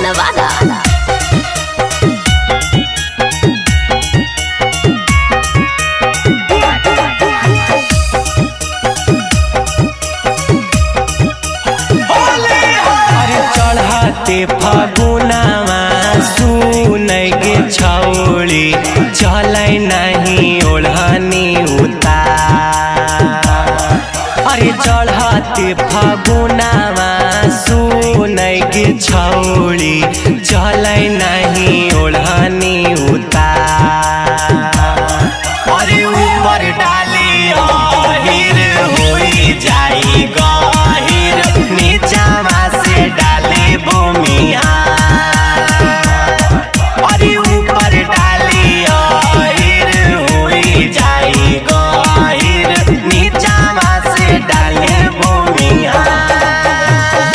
नवादा। चढ़ते फागुनावा सुनै गे छौड़ी चलै नहीं ओढ़नी उतार। अरे चढ़ते फागुनावा सुनै गे छौड़ी चलै नहीं ओढ़नी उतार। अरे ऊपर डाली अहिर होई जाई गहिर नीचावा से डाली भूमिया। अरे ऊपर डाली अहिर होई जाई गहिर नीचावा से डाली भूमिया।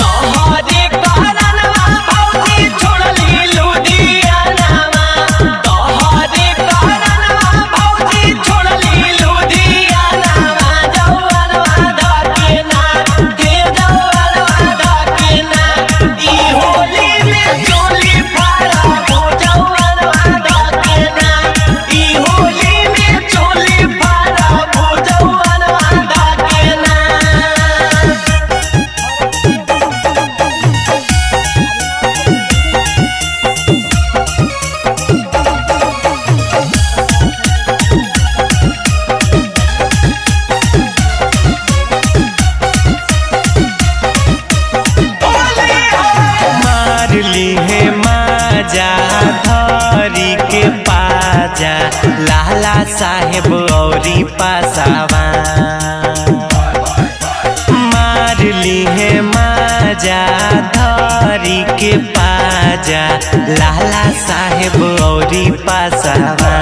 तोहरे कारणवा भौजी छोड़ली लुधियानावा। तोहरे कारणवा भौजी छोड़ली लुधियानावा। जौवनवा धके ना दे जौवनवा धके ना ई होली में चोली फाड़बो। जौवनवा धके ना ई होली में चोली फाड़बो। जौवनवा धके ना। मार ली है माजा धरी के पाजा लाला साहेब औरी पासावा। मार ली है माजा धरी के पाजा लाला साहेब औरी पासावा।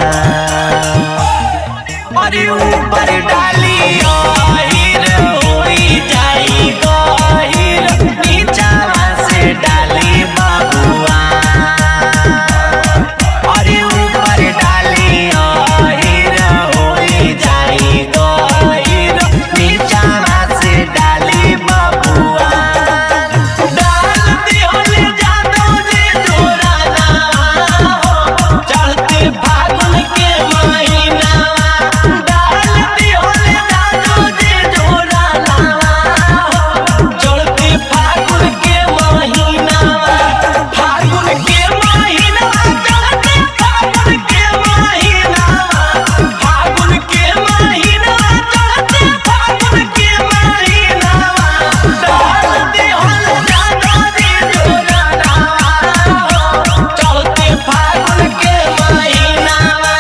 अरे ऊपर डाली अहिर होई जाई गहिर नीचावा से डाली बबुआ। अरे ऊपर डाली अहिर होई जाई गहिर नीचावा से डाली बबुआ। डाल दिहल जादो जे जोराना हो चढ़ते फागुन के महीनावा। डाल दिहल जादो जे जोराना हो चढ़ते फागुन के महीनावा। फागुन के महीनावा चढ़ते फागुन के महीनावा। फागुन के महीनावा चढ़ते फागुन के महीनावा। डाल दिहल जादो जे जोराना हो चढ़ते फागुन के महीनावा।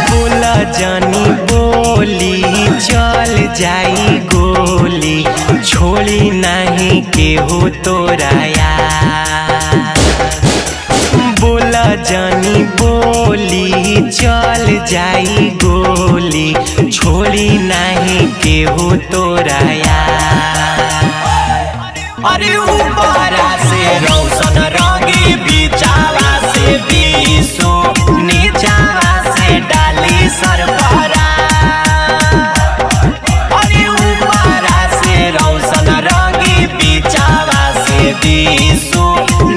बोला जानी बोली चल जाई गोली छोड़ी नहीं केहू तोराया। बोला जानी बोली चल जाई गोली छोड़ी नहीं केहू तोराया। अरे ऊपरा से रोशन रंगी बीचावा से बीसो नीचावा से डाली सरफरा। अरे ऊपरा से रोशन रंगी बीचावा से बीसो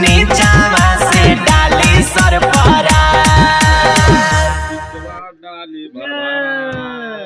नीचावा से डाली सरफरा।